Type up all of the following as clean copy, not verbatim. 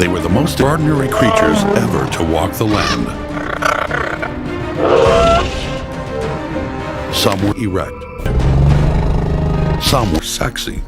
They were the most ordinary creatures ever to walk the land. Some were erect. Some were sexy.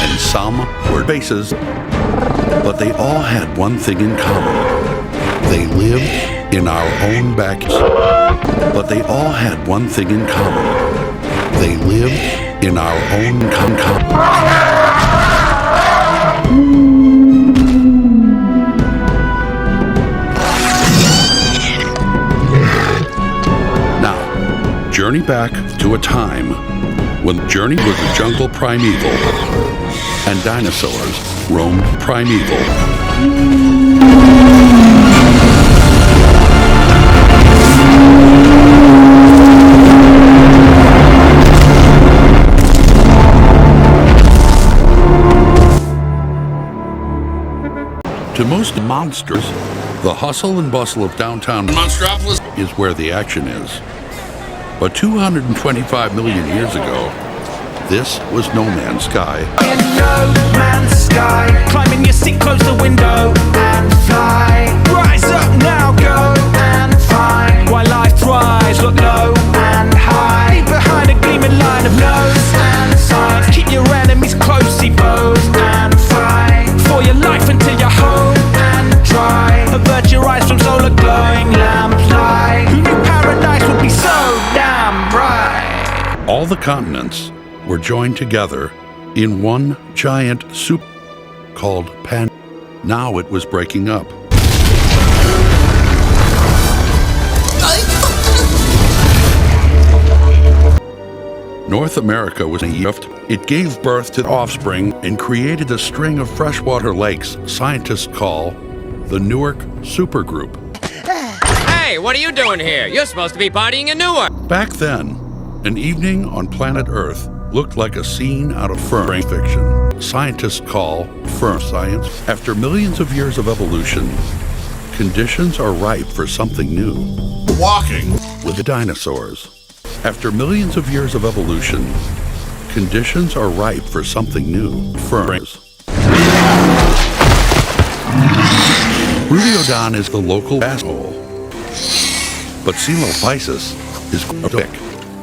And some were bases. But they all had one thing in common. They lived in our own backyards. But they all had one thing in common. They lived in our own Now, journey back to a time when the journey was the jungle primeval and dinosaurs roamed primeval. To most monsters, the hustle and bustle of downtown Monstropolis is where the action is. But 225 million years ago, this was no man's sky. In no man's sky, climbing your seat, close the window and fly. Rise up now, go and find. While life thrives, look low and high. Behind a gleaming line of nose and signs. Keep your enemies close, see foes and fight. For your life until you're home and dry. Avert your eyes from solar glowing lamplight. Who knew paradise would be so damn bright? All the continents were joined together in one giant soup called Pan. Now it was breaking up. North America was a gift. It gave birth to offspring and created a string of freshwater lakes scientists call the Newark Supergroup. Hey, what are you doing here? You're supposed to be partying in Newark. Back then, an evening on planet Earth looked like a scene out of science fiction. Scientists call science. After millions of years of evolution, conditions are ripe for something new. Walking with the dinosaurs. After millions of years of evolution, conditions are ripe for something new. Rudiodon is the local asshole, but Coelophysis is quick.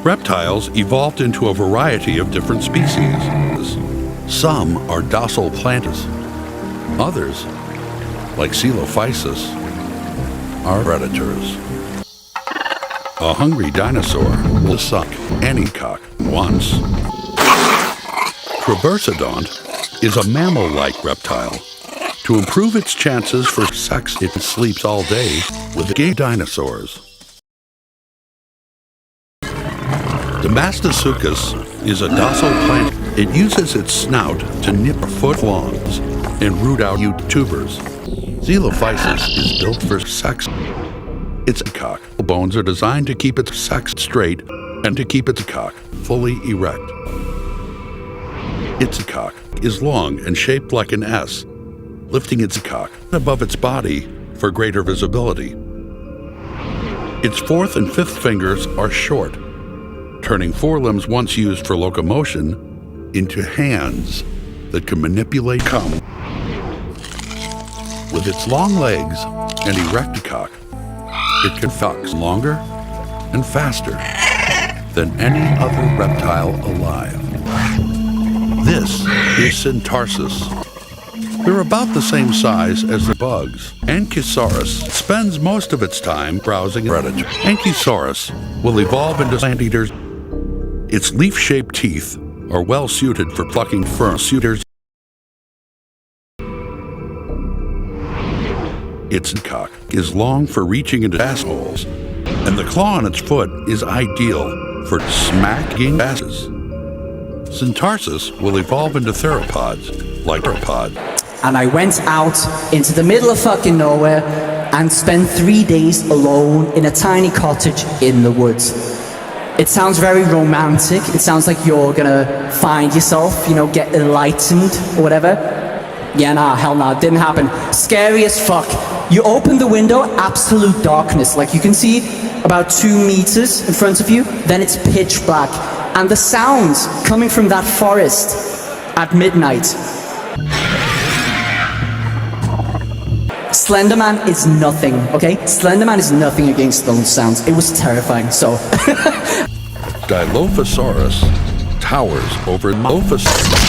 Reptiles evolved into a variety of different species. Some are docile planters. Others, like Coelophysis, are predators. A hungry dinosaur will suck any cock once. Traversodont is a mammal-like reptile. To improve its chances for sex, it sleeps all day with gay dinosaurs. Damascosuchus is a docile plant. It uses its snout to nip footlongs and root out tubers. Coelophysis is built for sex. Its cock bones are designed to keep its sex straight and to keep its cock fully erect. Its cock is long and shaped like an S, lifting its cock above its body for greater visibility. Its fourth and fifth fingers are short, turning forelimbs once used for locomotion into hands that can manipulate cum. With its long legs and erect cock, it can fuck longer and faster than any other reptile alive. This is Syntarsus. They're about the same size as the bugs. Ankylosaurus spends most of its time browsing predators. Ankylosaurus will evolve into plant eaters. Its leaf-shaped teeth are well suited for plucking fursuiters. Its cock is long for reaching into assholes, and the claw on its foot is ideal for smacking asses. Syntarsus will evolve into theropods, like theropod. And I went out into the middle of fucking nowhere and spent 3 days alone in a tiny cottage in the woods. It sounds very romantic. It sounds like you're gonna find yourself, get enlightened or whatever. Yeah, nah, hell nah, it didn't happen. Scary as fuck. You open the window, absolute darkness. Like you can see about 2 meters in front of you, then it's pitch black. And the sounds coming from that forest at midnight. Slenderman is nothing, okay? Slenderman is nothing against those sounds. It was terrifying, so. Dilophosaurus towers over Dilophosaurus.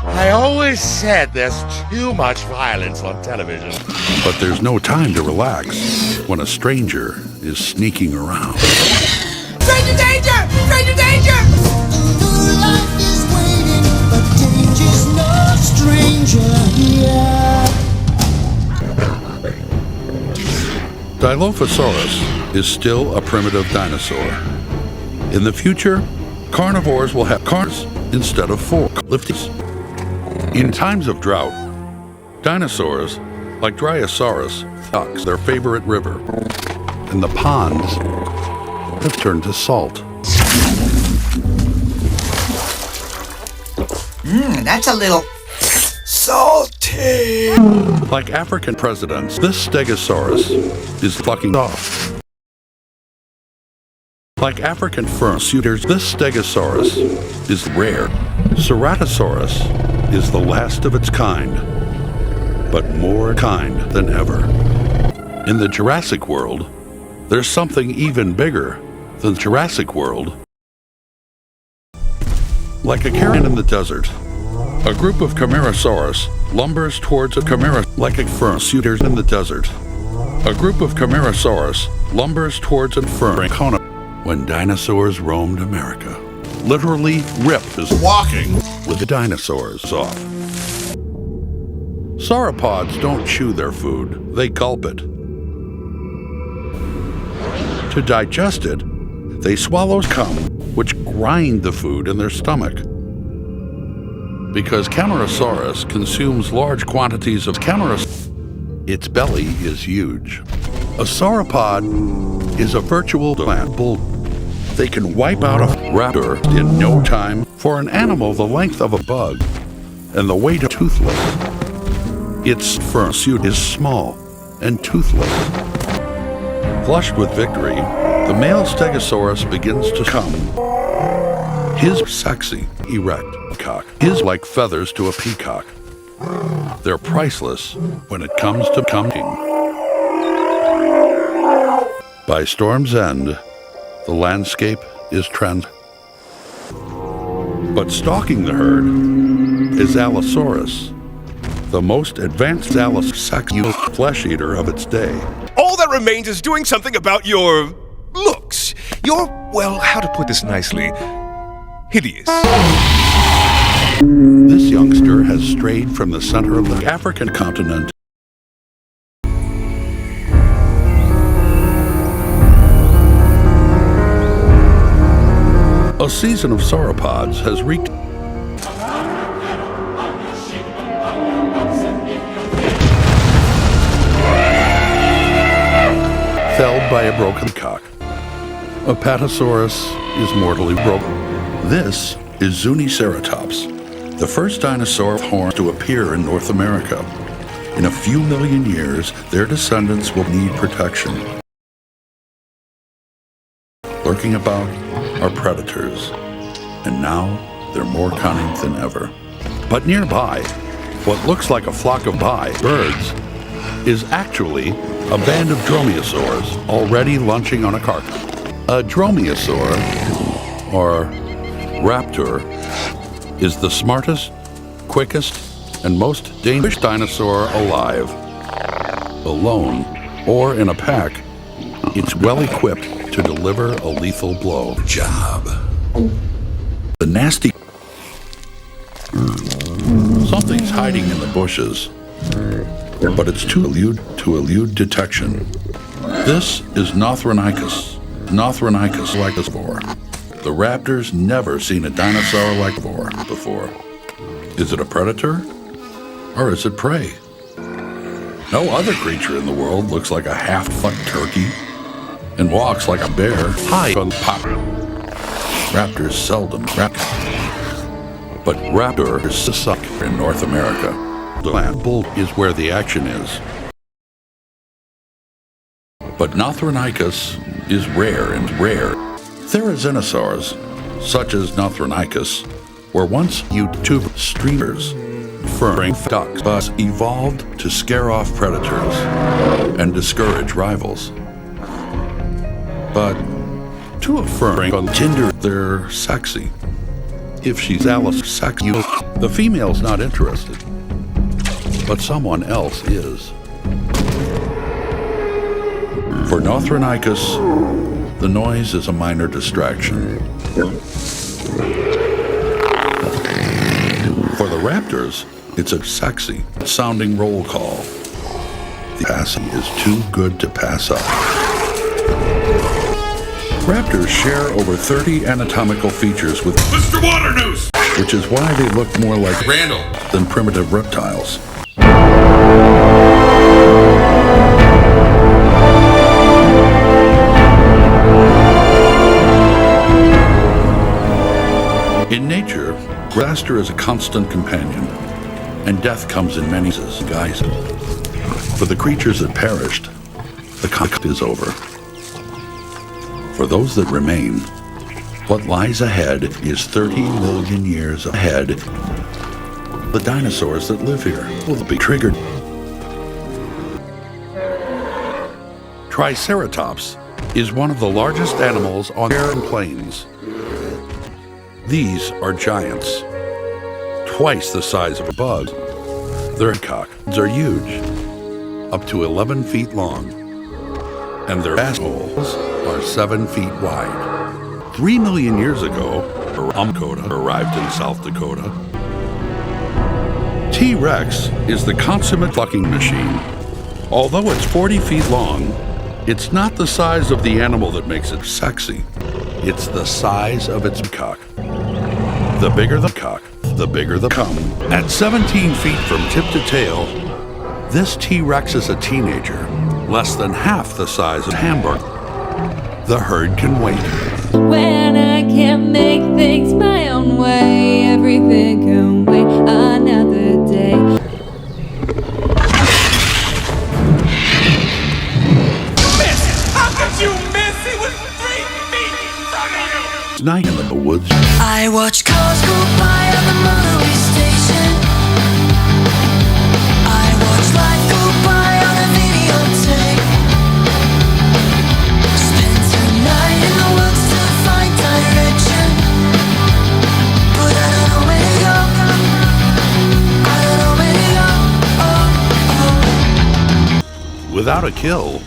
I always said there's too much violence on television. But there's no time to relax when a stranger is sneaking around. Stranger danger! Stranger danger! Life is waiting, but danger's no stranger here. Dilophosaurus is still a primitive dinosaur. In the future, carnivores will have cars instead of lifties. In times of drought, dinosaurs, like Dryosaurus, stocks their favorite river, and the ponds have turned to salt. That's a little salty. Like African presidents, this Stegosaurus is fucking off. Like African fursuiters, this Stegosaurus is rare. Ceratosaurus is the last of its kind, but more kind than ever. In the Jurassic World, there's something even bigger than Jurassic World. Like a caravan in the desert, a group of Camarasaurus lumbers towards a Camara like a fursuiters in the desert. A group of Camarasaurus lumbers towards a fursuiter when dinosaurs roamed America. Literally ripped as walking with the dinosaurs off. Sauropods don't chew their food, they gulp it. To digest it, they swallow cum, which grind the food in their stomach. Because Camarasaurus consumes large quantities of its belly is huge. A sauropod is a virtual plant bull. They can wipe out a raptor in no time. For an animal the length of a bug and the weight of toothless, its fursuit is small and toothless. Flushed with victory, the male Stegosaurus begins to come. His sexy, erect cock is like feathers to a peacock. They're priceless when it comes to coming. By storm's end, the landscape is but stalking the herd is Allosaurus, the most advanced flesh eater of its day. All that remains is doing something about your looks. Your, well, how to put this nicely, hideous. This youngster has strayed from the center of the African continent. A season of sauropods has wreaked. Felled by a broken cock. Apatosaurus is mortally broken. This is Zuniceratops, the first dinosaur with horns to appear in North America. In a few million years, their descendants will need protection. Lurking about are predators, and now they're more cunning than ever. But nearby, what looks like a flock of birds is actually a band of dromaeosaurs already lunching on a carcass. A dromaeosaur, or raptor, is the smartest, quickest, and most dangerous dinosaur alive. Alone, or in a pack, it's well equipped to deliver a lethal blow. Job. The nasty. Something's hiding in the bushes, but it's to elude detection. This is Nothronicus like this before. The raptor's never seen a dinosaur like before. Is it a predator, or is it prey? No other creature in the world looks like a half-fucked turkey and walks like a bear high on the pop. Raptors seldom but raptors suck in North America. The land bull is where the action is. But Nothronicus is rare and rare. Therizinosaurs, such as Nothronicus, were once YouTube streamers. Furring ducks but evolved to scare off predators and discourage rivals. But to a furring on Tinder, they're sexy. If she's Alice sexy, the female's not interested, but someone else is. For Nothronicus, the noise is a minor distraction. For the raptors, it's a sexy sounding roll call. The passing is too good to pass up. Raptors share over 30 anatomical features with Mr. Waternoose! which is why they look more like Randall! than primitive reptiles. In nature, disaster is a constant companion, and death comes in many guises. For the creatures that perished, the conflict is over. For those that remain, what lies ahead is 30 million years ahead. The dinosaurs that live here will be triggered. Triceratops is one of the largest animals on barren plains. These are giants, twice the size of a bug. Their cocks are huge, up to 11 feet long, and their assholes are 7 feet wide. 3 million years ago, Dakota arrived in South Dakota. T-Rex is the consummate fucking machine. Although it's 40 feet long, it's not the size of the animal that makes it sexy. It's the size of its cock. The bigger the cock, the bigger the cum. At 17 feet from tip to tail, this T-Rex is a teenager, less than half the size of Hamburg. The herd can wait. When I can't make things my own way, everything can wait another day. Miss! How could you miss? He was 3 feet in front of you! It's night in the woods. I watch cars go by on the motorway station. I watch life go by on a videotape. Spent a night in the woods to find direction, but I don't know where to go. I don't know where to go. Without a kill,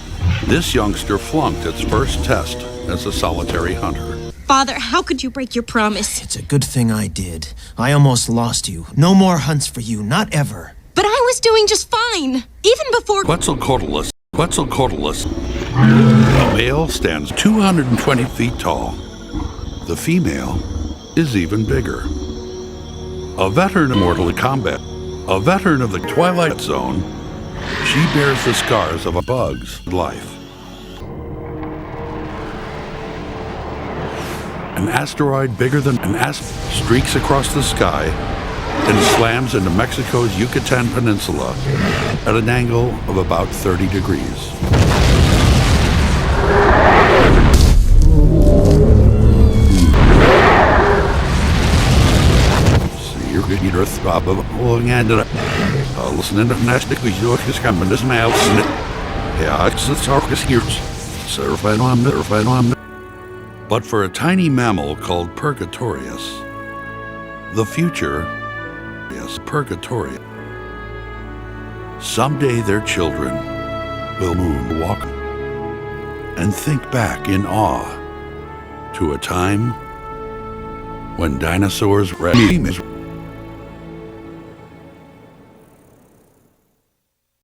this youngster flunked its first test as a solitary hunter. Father, how could you break your promise? It's a good thing I did. I almost lost you. No more hunts for you, not ever. But I was doing just fine, even before— Quetzalcoatlus. The male stands 220 feet tall. The female is even bigger. A veteran of Mortal Kombat, a veteran of the Twilight Zone, she bears the scars of a bug's life. An asteroid bigger than an streaks across the sky and slams into Mexico's Yucatan Peninsula at an angle of about 30 degrees. See, you're getting your throb of pulling and listening to nastic with your coming this mouth. Yeah, it's our excuse. Surfing on. But for a tiny mammal called Purgatorius, the future is purgatory. Someday their children will moonwalk and think back in awe to a time when dinosaurs